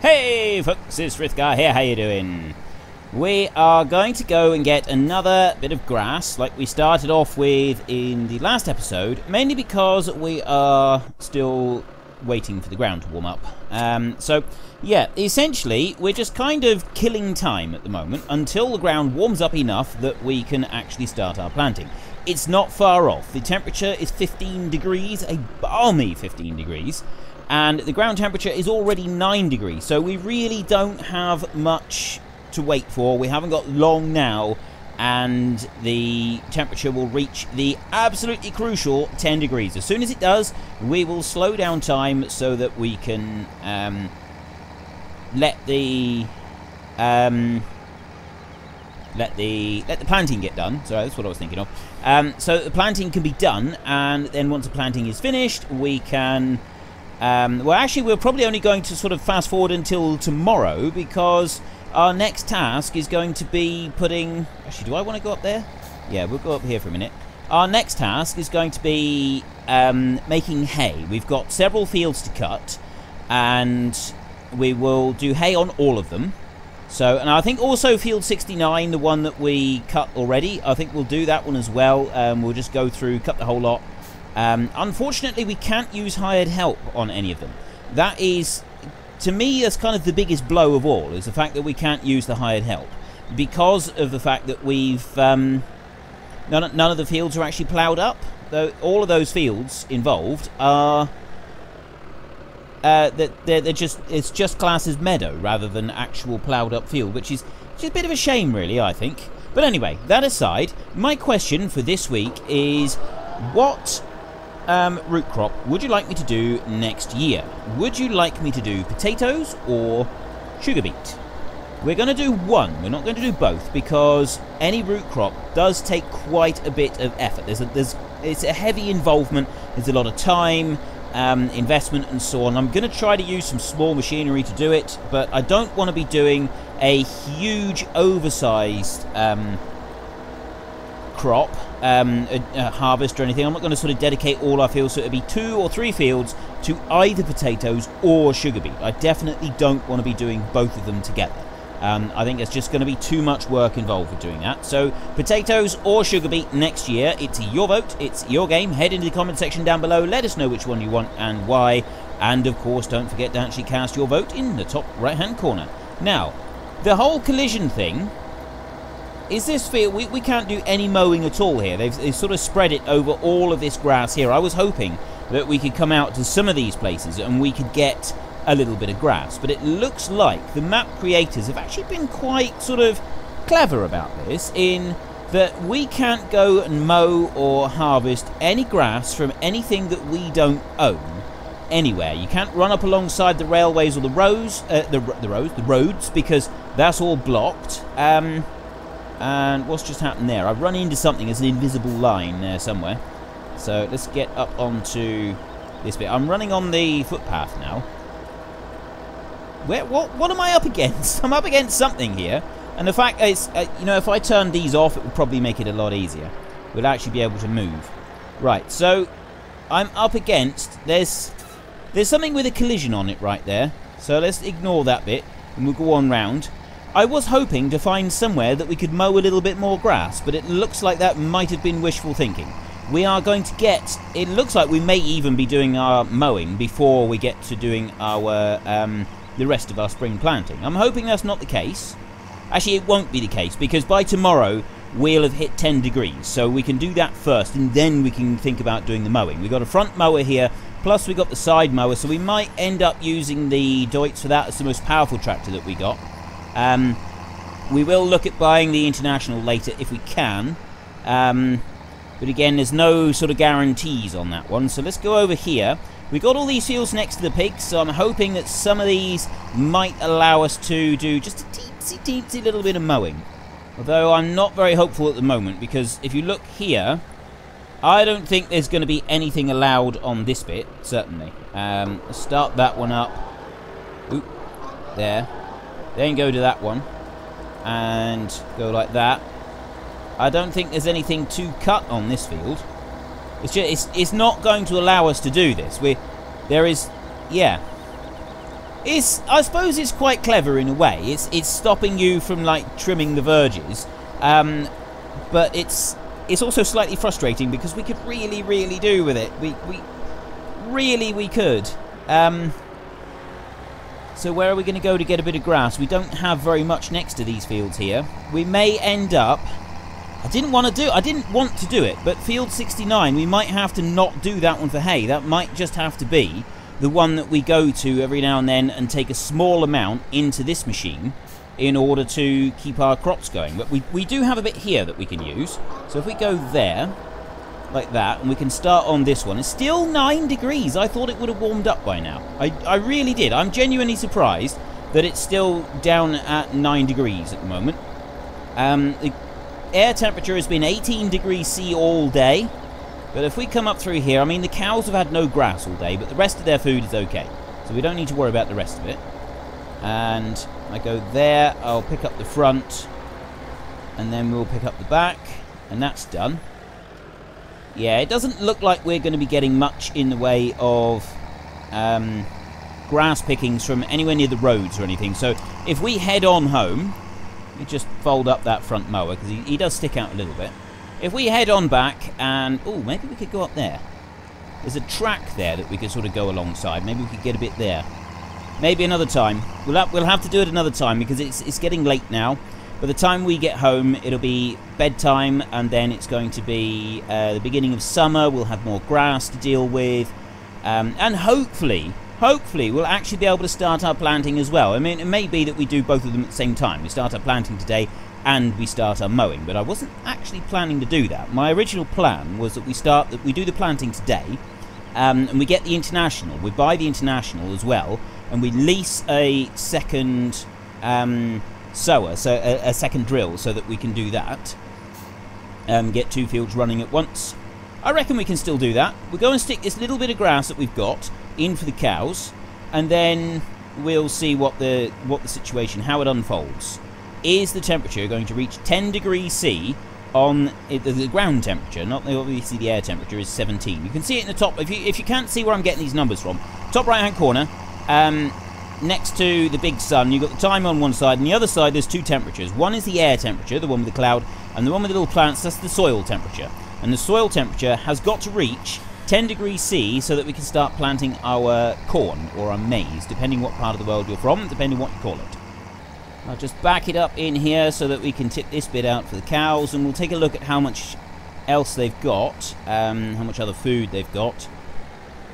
Hey folks, it's Frithgar here, how you doing? We are going to go and get another bit of grass like we started off with in the last episode, mainly because we are still waiting for the ground to warm up. So yeah, essentially we're just kind of killing time at the moment until the ground warms up enough that we can actually start our planting. It's not far off. The temperature is 15 degrees, a balmy 15 degrees. And the ground temperature is already 9 degrees, so we really don't have much to wait for. We haven't got long now, and the temperature will reach the absolutely crucial 10 degrees. As soon as it does, we will slow down time so that we can let the planting get done. Sorry, that's what I was thinking of. So the planting can be done, and then once the planting is finished, we can... well, actually, we're probably only going to sort of fast forward until tomorrow, because our next task is going to be putting... Actually, do I want to go up there? Yeah, we'll go up here for a minute. Our next task is going to be making hay. We've got several fields to cut, and we will do hay on all of them. So, and I think also field 69, the one that we cut already, I think we'll do that one as well. We'll just go through, cut the whole lot. Unfortunately, we can't use hired help on any of them. That is, to me, that's kind of the biggest blow of all, is the fact that we can't use the hired help. Because of the fact that we've... none of the fields are actually ploughed up. Though all of those fields involved are... it's just classed as meadow rather than actual ploughed up field, which is a bit of a shame, really, I think. But anyway, that aside, my question for this week is, what... root crop would you like me to do next year? Would you like me to do potatoes or sugar beet? We're going to do one. We're not going to do both, because any root crop does take quite a bit of effort. It's a heavy involvement. There's a lot of time, investment, and so on. I'm going to try to use some small machinery to do it, but I don't want to be doing a huge, oversized crop, harvest or anything. I'm not going to sort of dedicate all our fields, so it'll be 2 or 3 fields to either potatoes or sugar beet. I definitely don't want to be doing both of them together. I think there's just going to be too much work involved with doing that. So potatoes or sugar beet next year, it's your vote, it's your game. Head into the comment section down below, let us know which one you want and why, and of course don't forget to actually cast your vote in the top right hand corner. Now, the whole collision thing is this field, we can't do any mowing at all here. They've sort of spread it over all of this grass here. I was hoping that we could come out to some of these places and we could get a little bit of grass, but it looks like the map creators have actually been quite sort of clever about this, in that we can't go and mow or harvest any grass from anything that we don't own anywhere. You can't run up alongside the railways or the roads, the roads, because that's all blocked. And what's just happened there? I've run into something. There's an invisible line there somewhere. So let's get up onto this bit. I'm running on the footpath now. What am I up against? I'm up against something here. And the fact is, you know, if I turn these off, it would probably make it a lot easier. We'll actually be able to move. Right, so I'm up against... There's something with a collision on it right there. So let's ignore that bit, and we'll go on round. I was hoping to find somewhere that we could mow a little bit more grass, but it looks like that might have been wishful thinking. We are going to get... It looks like we may even be doing our mowing before we get to doing our the rest of our spring planting. I'm hoping that's not the case. Actually, it won't be the case, because by tomorrow we'll have hit 10 degrees, so we can do that first, and then we can think about doing the mowing. We've got a front mower here, plus we've got the side mower, so we might end up using the Deutz for that. It's the most powerful tractor that we got. We will look at buying the International later if we can, but again, there's no sort of guarantees on that one. So let's go over here. We've got all these fields next to the pigs, so I'm hoping that some of these might allow us to do just a teensy little bit of mowing. Although I'm not very hopeful at the moment, because if you look here, I don't think there's going to be anything allowed on this bit, certainly. Let's start that one up. Oop, there. Then go to that one, and go like that. I don't think there's anything to cut on this field. It's just, it's not going to allow us to do this. Yeah. I suppose it's quite clever in a way. It's stopping you from like trimming the verges, but it's also slightly frustrating because we could really do with it. We could. So where are we going to go to get a bit of grass? We don't have very much next to these fields here. We may end up... I didn't want to do it, but field 69, we might have to not do that one for hay. That might just have to be the one that we go to every now and then and take a small amount into this machine in order to keep our crops going. But we do have a bit here that we can use. So if we go there, like that, and we can start on this one. It's still 9 degrees. I thought it would have warmed up by now. I really did. I'm genuinely surprised that it's still down at 9 degrees at the moment. The air temperature has been 18 degrees C all day. But if we come up through here, I mean, the cows have had no grass all day, but the rest of their food is okay. So we don't need to worry about the rest of it. And I go there, I'll pick up the front, and then we'll pick up the back, and that's done. Yeah, it doesn't look like we're going to be getting much in the way of grass pickings from anywhere near the roads or anything. So if we head on home, we just fold up that front mower because he does stick out a little bit. If we head on back and... oh, maybe we could go up there. There's a track there that we could sort of go alongside. Maybe we could get a bit there. Maybe another time. We'll have to do it another time because it's getting late now. By the time we get home, it'll be bedtime, and then it's going to be the beginning of summer. We'll have more grass to deal with, and hopefully we'll actually be able to start our planting as well. I mean, it may be that we do both of them at the same time. We start our planting today, and we start our mowing, but I wasn't actually planning to do that. My original plan was that we do the planting today, and we get the International. We buy the International as well, and we lease a second... sower, so a second drill, so that we can do that. Get 2 fields running at once. I reckon we can still do that. We'll go and stick this little bit of grass that we've got in for the cows, and then we'll see what the situation, how it unfolds. Is the temperature going to reach 10 degrees C on the ground temperature? Not obviously the air temperature is 17. You can see it in the top. If you can't see where I'm getting these numbers from, top right hand corner. Next to the big sun, you've got the time on one side, and the other side there's 2 temperatures. One is the air temperature, the one with the cloud, and the one with the little plants, that's the soil temperature. And the soil temperature has got to reach 10 degrees C so that we can start planting our corn or our maize, depending what part of the world you're from, depending what you call it. I'll just back it up in here so that we can tip this bit out for the cows, and we'll take a look at how much else they've got, how much other food they've got.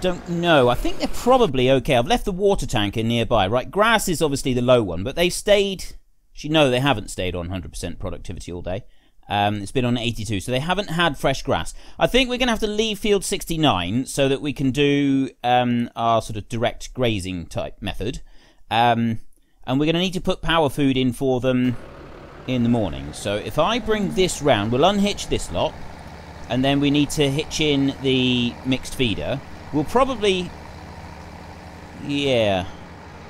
Don't know. I think they're probably okay. I've left the water tank in nearby. Right, grass is obviously the low one, but they've stayed... actually, no, they haven't stayed on 100% productivity all day. It's been on 82, so they haven't had fresh grass. I think we're going to have to leave field 69 so that we can do our sort of direct grazing type method. And we're going to need to put power food in for them in the morning. So if I bring this round, we'll unhitch this lot, and then we need to hitch in the mixed feeder. We'll probably... yeah.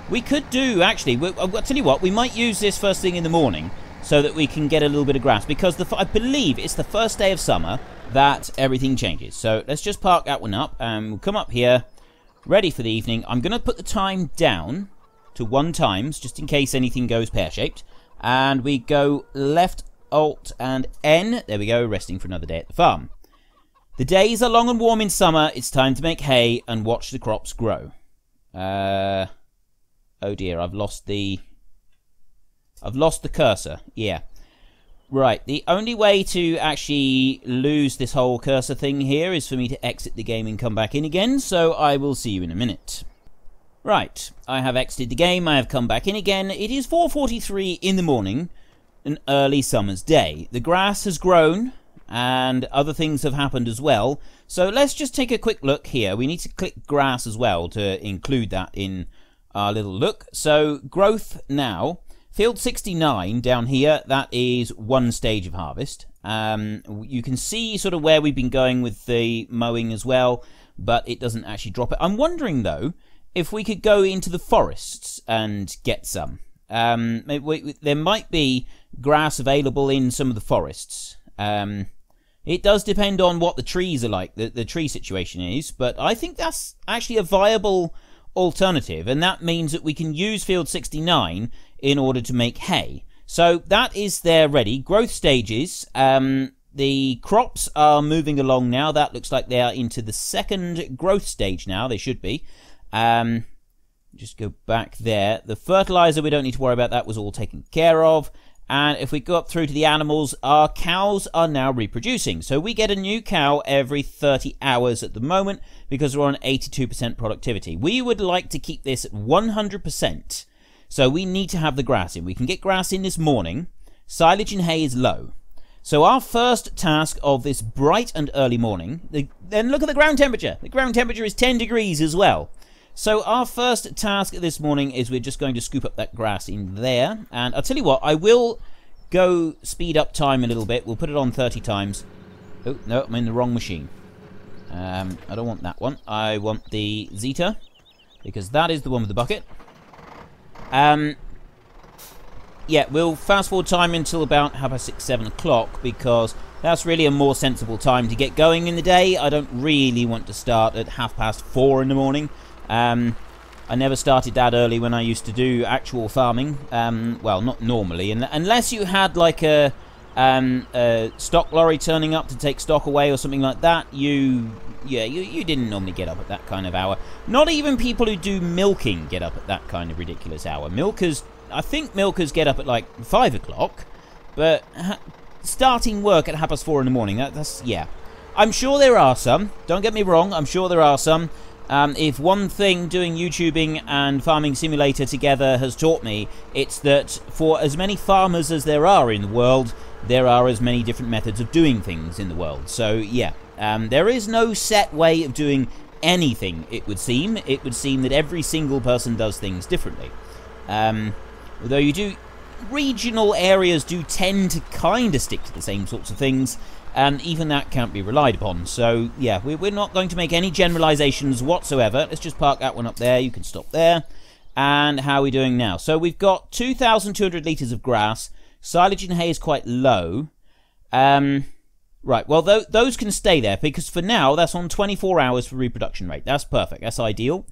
We could do, actually... I'll tell you what, we might use this first thing in the morning so that we can get a little bit of grass. Because I believe it's the first day of summer that everything changes. So let's just park that one up. And we'll come up here, ready for the evening. I'm going to put the time down to 1 times, just in case anything goes pear-shaped. And we go left, Alt, and N. There we go, resting for another day at the farm. The days are long and warm in summer. It's time to make hay and watch the crops grow. Oh dear, I've lost the cursor. Yeah. Right, the only way to actually lose this whole cursor thing here is for me to exit the game and come back in again, so I will see you in a minute. Right, I have exited the game, I have come back in again. It is 4:43 in the morning, an early summer's day. The grass has grown, and other things have happened as well. So let's just take a quick look here. We need to click grass as well to include that in our little look. So growth now, field 69 down here, that is 1 stage of harvest. You can see sort of where we've been going with the mowing as well, but it doesn't actually drop it. I'm wondering though if we could go into the forests and get some. There might be grass available in some of the forests. It does depend on what the trees are like, the tree situation is, but I think that's actually a viable alternative, and that means that we can use field 69 in order to make hay. So that is there ready. Growth stages. The crops are moving along now. That looks like they are into the second growth stage now. They should be. Just go back there. The fertilizer, we don't need to worry about. That was all taken care of. And if we go up through to the animals, our cows are now reproducing. So we get a new cow every 30 hours at the moment because we're on 82% productivity. We would like to keep this at 100%. So we need to have the grass in. We can get grass in this morning. Silage and hay is low. So our first task of this bright and early morning, then look at the ground temperature. The ground temperature is 10 degrees as well. So our first task this morning is we're just going to scoop up that grass in there. And I'll tell you what, I will go speed up time a little bit. We'll put it on 30 times. Oh, no, I'm in the wrong machine. I don't want that one. I want the Zetor, because that is the one with the bucket. Yeah, we'll fast forward time until about 6, 7 o'clock, because that's really a more sensible time to get going in the day. I don't really want to start at 4:30 in the morning. I never started that early when I used to do actual farming. Well, not normally, unless you had like a stock lorry turning up to take stock away or something like that. You didn't normally get up at that kind of hour. Not even people who do milking get up at that kind of ridiculous hour. I think milkers get up at like 5 o'clock, but starting work at 4:30 in the morning, that's, yeah. I'm sure there are some, don't get me wrong, I'm sure there are some. If one thing doing YouTubing and Farming Simulator together has taught me, it's that for as many farmers as there are in the world, there are as many different methods of doing things in the world. So, yeah, there is no set way of doing anything, it would seem. It would seem that every single person does things differently. Although regional areas do tend to kind of stick to the same sorts of things, and even that can't be relied upon. So, yeah, we're not going to make any generalizations whatsoever. Let's just park that one up there. You can stop there. And how are we doing now? So we've got 2,200 litres of grass. Silage and hay is quite low. Right, well, those can stay there, because for now, that's on 24 hours for reproduction rate. That's perfect. That's ideal.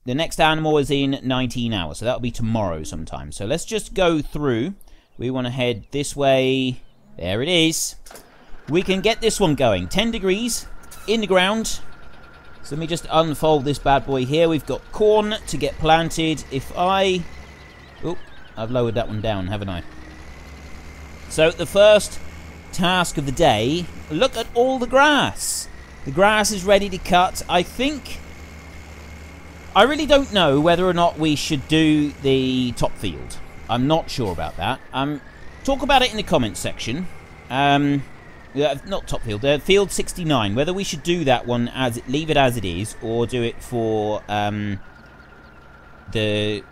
The next animal is in 19 hours, so that'll be tomorrow sometime. So let's just go through. We want to head this way. There it is. We can get this one going. 10 degrees in the ground. So let me just unfold this bad boy here. We've got corn to get planted. Oh, I've lowered that one down, haven't I? So the first task of the day, look at all the grass. The grass is ready to cut. I really don't know whether or not we should do the top field. I'm not sure about that. Talk about it in the comments section. Not top field, field 69. Whether we should do that one, leave it as it is, or do it for the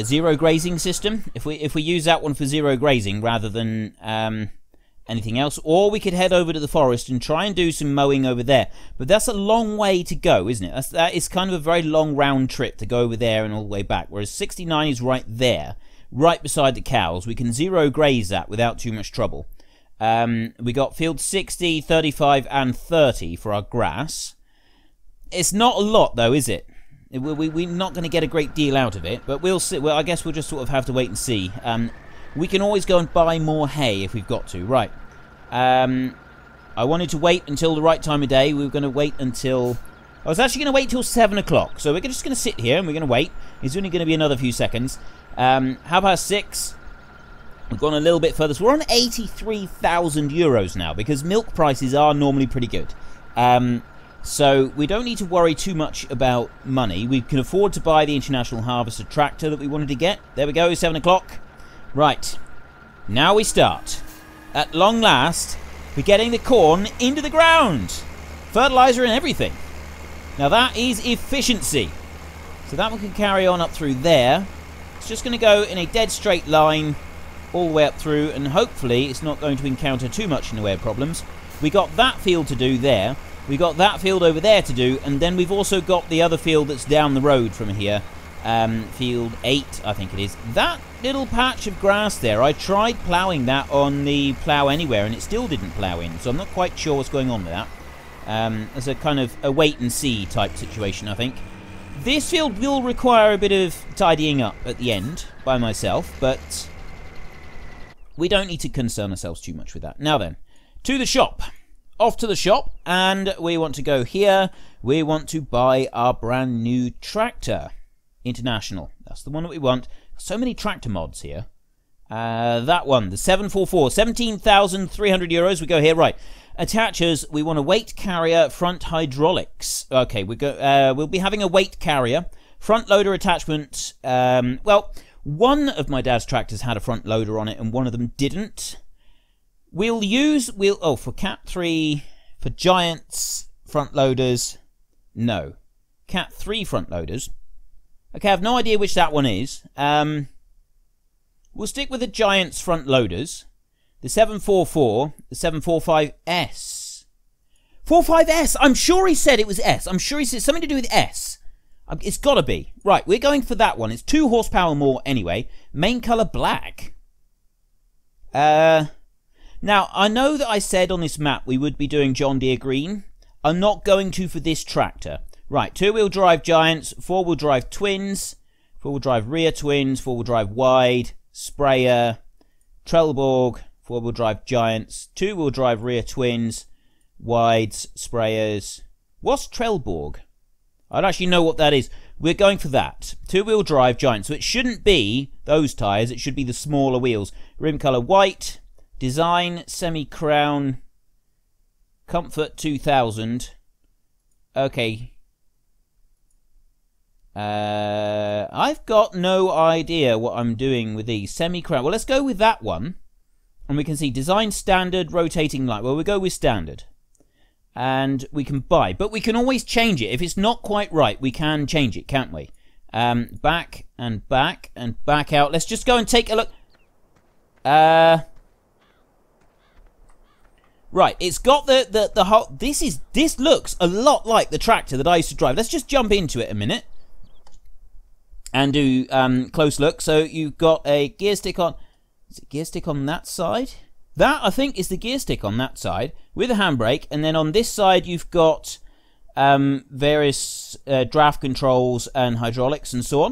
zero grazing system. If we use that one for zero grazing rather than anything else, or we could head over to the forest and try and do some mowing over there. But that's a long way to go, isn't it? That is kind of a very long round trip to go over there and all the way back, whereas 69 is right there, right beside the cows. We can zero graze that without too much trouble. We got field 60, 35 and 30 for our grass. It's not a lot though, is it? We're not going to get a great deal out of it, but we'll see. Well, I guess we'll just sort of have to wait and see. We can always go and buy more hay if we've got to. Right. I wanted to wait until the right time of day. We were going to wait until... I was actually going to wait till 7 o'clock. So we're just going to sit here and we're going to wait. It's only going to be another few seconds. 6:30. We've gone a little bit further. So we're on 83,000 euros now, because milk prices are normally pretty good. So we don't need to worry too much about money. We can afford to buy the International Harvester tractor that we wanted to get. There we go, 7 o'clock. Right, now we start. At long last, we're getting the corn into the ground. Fertilizer and everything. Now that is efficiency. So that one can carry on up through there. It's just going to go in a dead straight line all the way up through, and hopefully it's not going to encounter too much in the way of problems. We got that field to do there. We got that field over there to do, and then we've also got the other field that's down the road from here. Field 8, I think it is. That little patch of grass there, I tried ploughing that on the Plough Anywhere, and it still didn't plough in, so I'm not quite sure what's going on with that. as a kind of a wait and see type situation, I think. This field will require a bit of tidying up at the end by myself, but we don't need to concern ourselves too much with that. Now then, to the shop. Off to the shop, and we want to go here. We want to buy our brand new tractor. International. That's the one that we want. So many tractor mods here. That one, the 744, 17,300 euros. We go here, right. Attachers, we want a weight carrier, front hydraulics. Okay, we'll be having a weight carrier. Front loader attachment. Well, one of my dad's tractors had a front loader on it, and one of them didn't. For Cat 3, for Giants front loaders, no. Cat 3 front loaders. Okay, I have no idea which that one is. We'll stick with the Giants front loaders. The 744, the 745S. 45S! I'm sure he said it was S. I'm sure he said something to do with S. It's gotta be. Right, we're going for that one. It's 2 horsepower more anyway. Main colour black. Now, I know that I said on this map we would be doing John Deere green. I'm not going to for this tractor. Right, 2-wheel drive Giants, 4-wheel drive twins, 4-wheel drive rear twins, 4-wheel drive wide, sprayer, Trelleborg, 4-wheel drive Giants, 2-wheel drive rear twins, wides, sprayers. What's Trelleborg? I don't actually know what that is. We're going for that. 2-wheel drive Giants. So it shouldn't be those tyres, it should be the smaller wheels. Rim colour white. Design, semi-crown, Comfort 2000. Okay. I've got no idea what I'm doing with these. Semi-crown. Well, let's go with that one. And we can see design standard, rotating light. Well, we'll go with standard. And we can buy. But we can always change it. If it's not quite right, we can change it, can't we? Back and back and back out. Let's just go and take a look. Right, it's got the whole... This looks a lot like the tractor that I used to drive. Let's just jump into it a minute. And do close look. So you've got a gear stick on... Is it gear stick on that side? That, I think, is the gear stick on that side. With a handbrake. And then on this side, you've got various draft controls and hydraulics and so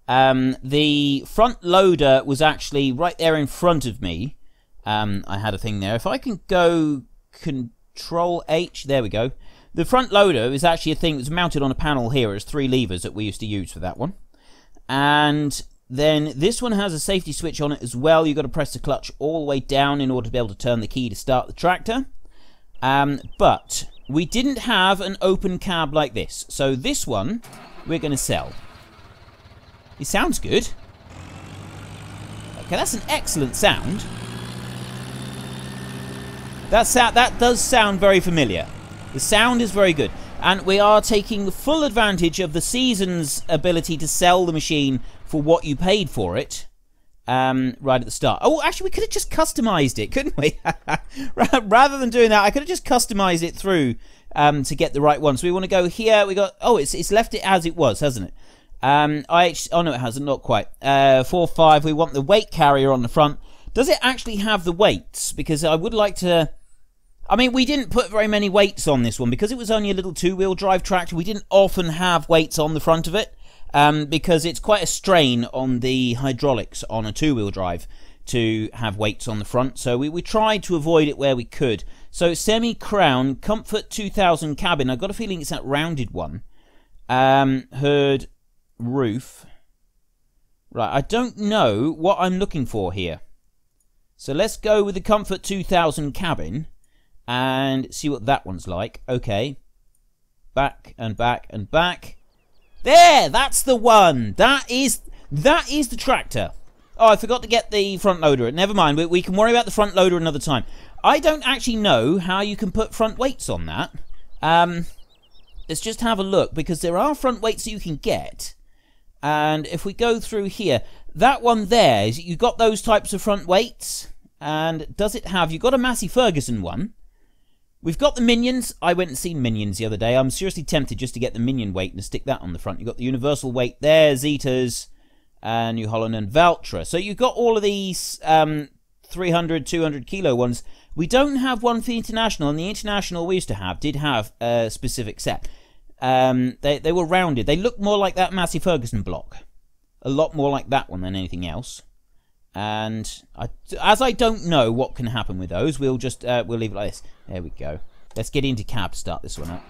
on. The front loader was actually right there in front of me. I had a thing there. If I can go Control H, there we go. The front loader is actually a thing that's mounted on a panel here. It's 3 levers that we used to use for that one. And then this one has a safety switch on it as well. You've got to press the clutch all the way down in order to be able to turn the key to start the tractor. But we didn't have an open cab like this. So this one we're going to sell. It sounds good. Okay, that's an excellent sound. That does sound very familiar. The sound is very good. And we are taking the full advantage of the season's ability to sell the machine for what you paid for it. Right at the start. Oh, actually, we could have just customized it, couldn't we? Rather than doing that, I could have just customized it through to get the right one. So we want to go here. We got... Oh, it's left it as it was, hasn't it? Oh, no, it hasn't. Not quite. 4.5. We want the weight carrier on the front. Does it actually have the weights? Because I would like to... I mean, we didn't put very many weights on this one because it was only a little 2-wheel drive tractor. We didn't often have weights on the front of it because it's quite a strain on the hydraulics on a 2-wheel drive to have weights on the front. So we tried to avoid it where we could. So semi-crown, Comfort 2000 cabin. I've got a feeling it's that rounded one. Hood, roof. Right, I don't know what I'm looking for here. So let's go with the Comfort 2000 cabin. And see what that one's like. Okay. Back and back and back. There! That's the one! That is the tractor. Oh, I forgot to get the front loader. Never mind. We can worry about the front loader another time. I don't actually know how you can put front weights on that. Let's just have a look. Because there are front weights that you can get. And if we go through here. That one there. You've got those types of front weights. And does it have... You've got a Massey Ferguson one. We've got the Minions. I went and seen Minions the other day. I'm seriously tempted just to get the Minion weight and stick that on the front. You've got the Universal weight there, Zetors, New Holland and Valtra. So you've got all of these 300, 200 kilo ones. We don't have one for the International, and the International we used to have did have a specific set. They were rounded. They look more like that Massey Ferguson block. A lot more like that one than anything else. And as I don't know what can happen with those, we'll just we'll leave it like this. There we go. Let's get into cab, start this one up.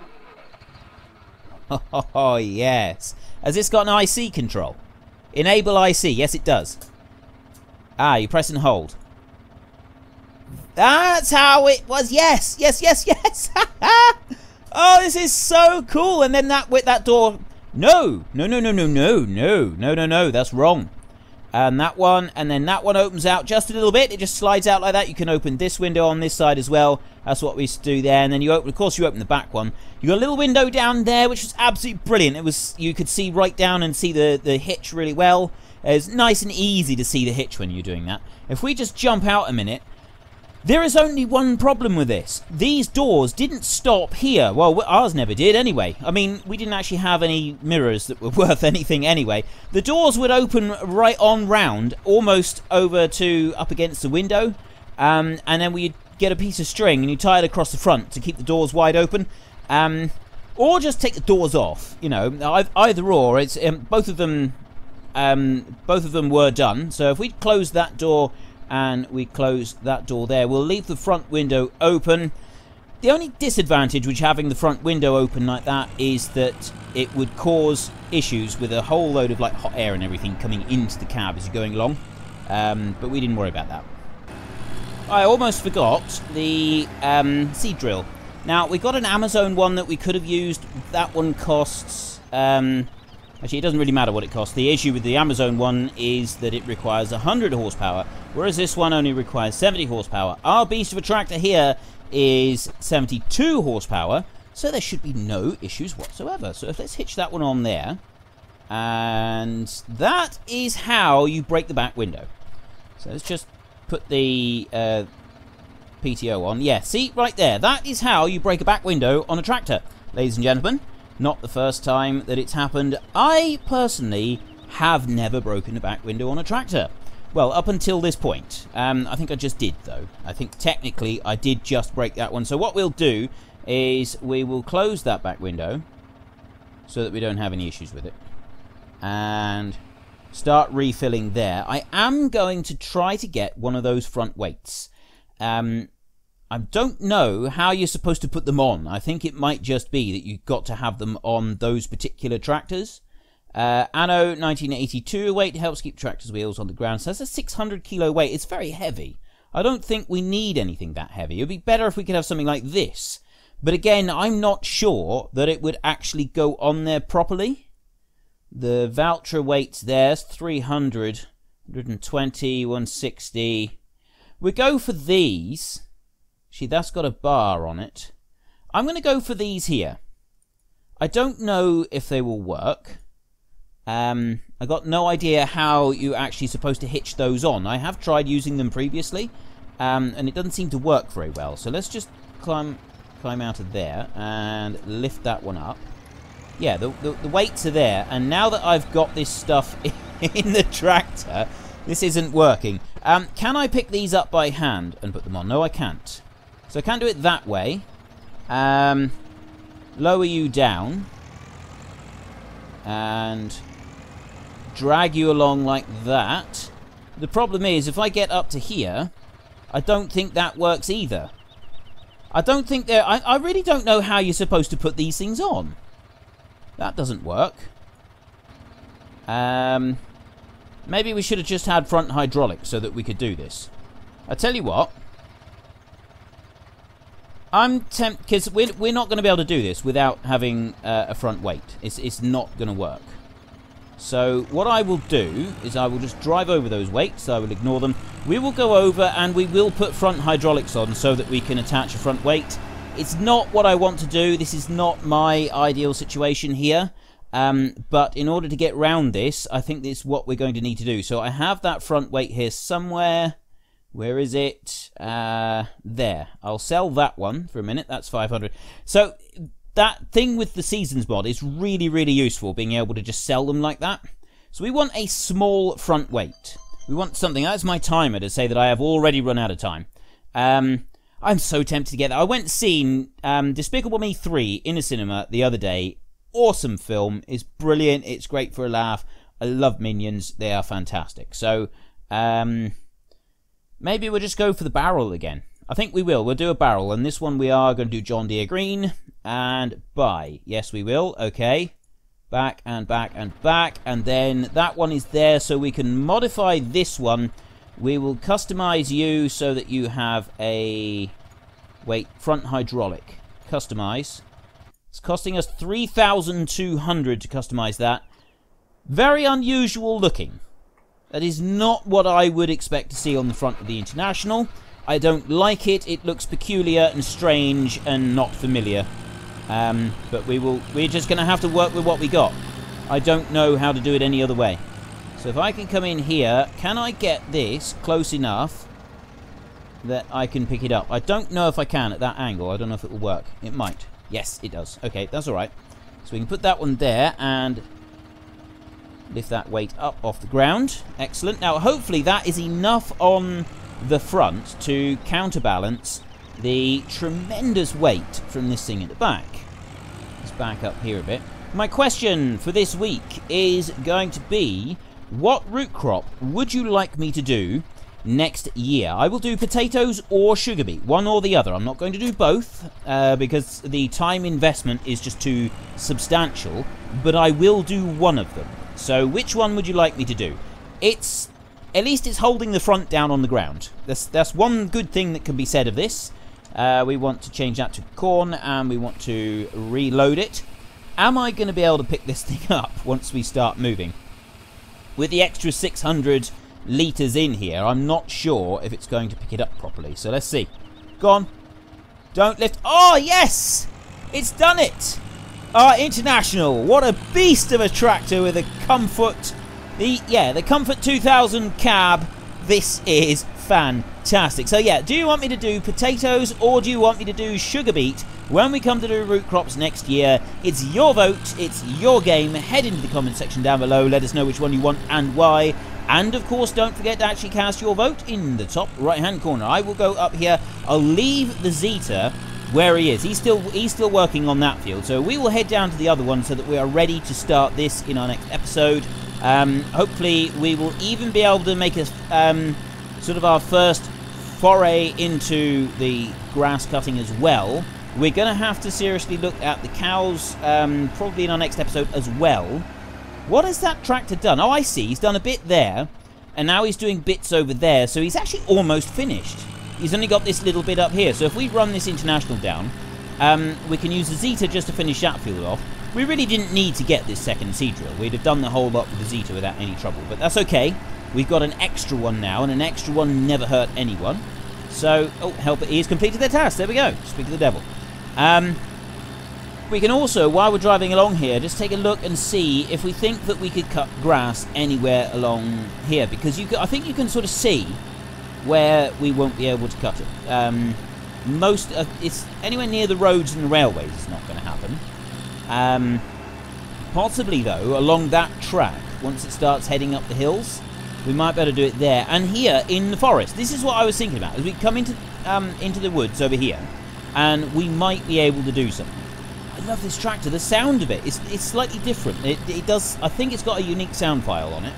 Oh, yes. Has this got an IC control? Enable IC. Yes, it does. Ah, you press and hold. That's how it was. Yes, yes, yes, yes. Oh, this is so cool. And then that door. No, no, no, no, no, no, no, no, no, no. That's wrong. And that one, and then that one opens out just a little bit. It just slides out like that. You can open this window on this side as well. That's what we used to do there. And then you open, of course, you open the back one. You got a little window down there, which was absolutely brilliant. It was, you could see right down and see the hitch really well. It's nice and easy to see the hitch when you're doing that. If we just jump out a minute, there is only one problem with this. These doors didn't stop here. Well, ours never did anyway. I mean, we didn't actually have any mirrors that were worth anything anyway. The doors would open right on round, almost over to up against the window. And then we'd get a piece of string and you tie it across the front to keep the doors wide open. Or just take the doors off. You know, either or. It's both of them were done. So if we close that door and we close that door there, we'll leave the front window open. The only disadvantage with having the front window open like that is that it would cause issues with a whole load of like hot air and everything coming into the cab as you're going along. But we didn't worry about that. I almost forgot the seed drill. Now, we got an Amazon one that we could have used. That one costs... actually, it doesn't really matter what it costs. The issue with the Amazon one is that it requires 100 horsepower, whereas this one only requires 70 horsepower. Our beast of a tractor here is 72 horsepower, so there should be no issues whatsoever. So let's hitch that one on there. And that is how you break the back window. So let's just put the PTO on. Yeah, see, right there. That is how you break a back window on a tractor, ladies and gentlemen. Not the first time that it's happened. I personally have never broken a back window on a tractor. Well, up until this point. I think I just did, though. I think technically I did just break that one. So what we'll do is we will close that back window so that we don't have any issues with it. And start refilling there. I am going to try to get one of those front weights. I don't know how you're supposed to put them on. I think it might just be that you've got to have them on those particular tractors. Anno 1982 weight helps keep tractors' wheels on the ground. So that's a 600 kilo weight. It's very heavy. I don't think we need anything that heavy. It would be better if we could have something like this. But again, I'm not sure that it would actually go on there properly. The Valtra weight's there's 300, 120, 160. We go for these. See, that's got a bar on it. I'm going to go for these here. I don't know if they will work. I got no idea how you're actually supposed to hitch those on. I have tried using them previously, and it doesn't seem to work very well. So let's just climb out of there and lift that one up. Yeah, the weights are there, and now that I've got this stuff in the tractor, this isn't working. Can I pick these up by hand and put them on? No, I can't. So I can't do it that way. Lower you down. And drag you along like that. The problem is, if I get up to here, I don't think that works either. I don't think I really don't know how you're supposed to put these things on. That doesn't work. Maybe we should have just had front hydraulics so that we could do this. I tell you what. I'm tempted, because we're not going to be able to do this without having a front weight. It's not going to work. So what I will do is I will just drive over those weights. I will ignore them. We will go over and we will put front hydraulics on so that we can attach a front weight. It's not what I want to do. This is not my ideal situation here. But in order to get round this, I think this is what we're going to need to do. So I have that front weight here somewhere. Where is it? There. I'll sell that one for a minute. That's 500. So that thing with the Seasons mod is really, really useful, being able to just sell them like that. So we want a small front weight. We want something. That's my timer to say that I have already run out of time. I'm so tempted to get that. I went to see Despicable Me 3 in a cinema the other day. Awesome film. It's brilliant. It's great for a laugh. I love Minions. They are fantastic. So, maybe we'll just go for the barrel again. I think we will. We'll do a barrel. And this one we are going to do John Deere Green. And buy. Yes, we will. Okay. Back and back and back. And then that one is there. So we can modify this one. We will customize you so that you have a... Wait. Front hydraulic. Customize. It's costing us 3,200 to customize that. Very unusual looking. That is not what I would expect to see on the front of the International. I don't like it. It looks peculiar and strange and not familiar. But we're just going to have to work with what we got. I don't know how to do it any other way. So if I can come in here, can I get this close enough that I can pick it up? I don't know if I can at that angle. I don't know if it will work. It might. Yes, it does. Okay, that's all right. So we can put that one there and lift that weight up off the ground. Excellent. Now, hopefully that is enough on the front to counterbalance the tremendous weight from this thing at the back. Let's back up here a bit. My question for this week is going to be, what root crop would you like me to do next year? I will do potatoes or sugar beet, one or the other. I'm not going to do both because the time investment is just too substantial, but I will do one of them. So which one would you like me to do? At least it's holding the front down on the ground. That's one good thing that can be said of this. We want to change that to corn, and we want to reload it. Am I going to be able to pick this thing up once we start moving? With the extra 600 litres in here, I'm not sure if it's going to pick it up properly. So let's see. Go on. Don't lift. Oh, yes! It's done it! Our International. What a beast of a tractor with a Comfort... the Comfort 2000 cab. This is fantastic. So yeah, do you want me to do potatoes or do you want me to do sugar beet when we come to do root crops next year? It's your vote, it's your game. Head into the comment section down below, let us know which one you want and why. And of course, don't forget to actually cast your vote in the top right hand corner. I will go up here. I'll leave the Zetor where he is. He's still working on that field, so we will head down to the other one so that we are ready to start this in our next episode. Hopefully we will even be able to make a sort of our first foray into the grass cutting as well. We're going to have to seriously look at the cows probably in our next episode as well. What has that tractor done? Oh, I see. He's done a bit there, and now he's doing bits over there, so he's actually almost finished. He's only got this little bit up here, so if we run this International down, we can use the Zetor just to finish that field off. We really didn't need to get this second seed drill. We'd have done the whole lot with the Zetor without any trouble, but that's okay. We've got an extra one now, and an extra one never hurt anyone. So, oh, help it, he's completed their task. There we go. Speak of the devil. We can also, while we're driving along here, just take a look and see if we think that we could cut grass anywhere along here, because I think you can sort of see where we won't be able to cut it. It's anywhere near the roads and the railways is not going to happen. Possibly, though, along that track, once it starts heading up the hills, we might be able to do it there. And here in the forest, this is what I was thinking about, as we come into the woods over here, and we might be able to do something. I love this tractor. The sound of it, it's slightly different. It does, I think it's got a unique sound file on it.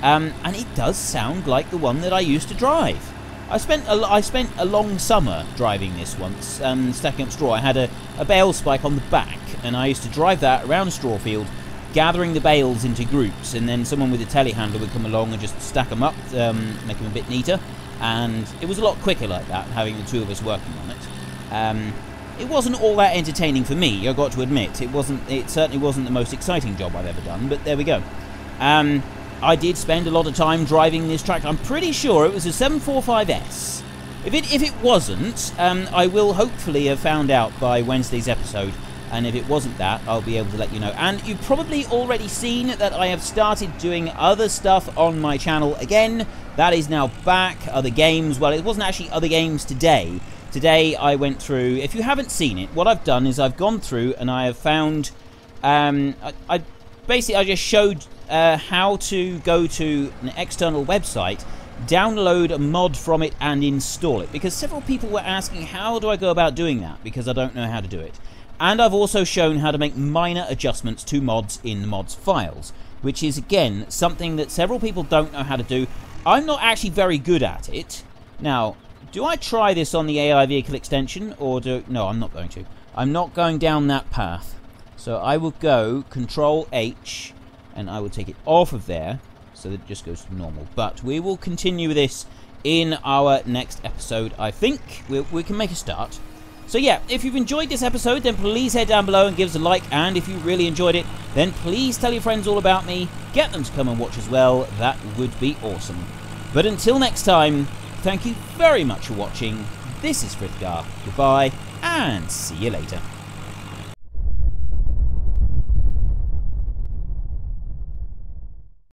And it does sound like the one that I used to drive. I spent a long summer driving this once, stacking up straw. I had a bale spike on the back, and I used to drive that around a straw field, gathering the bales into groups, and then someone with a telehandler would come along and just stack them up, make them a bit neater. And it was a lot quicker like that, having the two of us working on it. It wasn't all that entertaining for me, I got to admit. It certainly wasn't the most exciting job I've ever done, but there we go. I did spend a lot of time driving this tractor. I'm pretty sure it was a 745S. If it wasn't, I will hopefully have found out by Wednesday's episode. And if it wasn't that, I'll be able to let you know. And you've probably already seen that I have started doing other stuff on my channel again. That is now back. Other games. Well, it wasn't actually other games today. Today I went through, if you haven't seen it, what I've done is I've gone through and I have found, I just showed how to go to an external website download a mod from it and install it, because several people were asking how do I go about doing that, because I don't know how to do it. And I've also shown how to make minor adjustments to mods in the mods files, which is again something that several people don't know how to do. I'm not actually very good at it. Now, do I try this on the AI vehicle extension, or no, I'm not going to. I'm not going down that path. So I will go Control H, and I will take it off of there, so that it just goes to normal. But we will continue this in our next episode, I think. We can make a start. So yeah, if you've enjoyed this episode, then please head down below and give us a like. And if you really enjoyed it, then please tell your friends all about me. Get them to come and watch as well. That would be awesome. But until next time, thank you very much for watching. This is Frithgar. Goodbye, and see you later.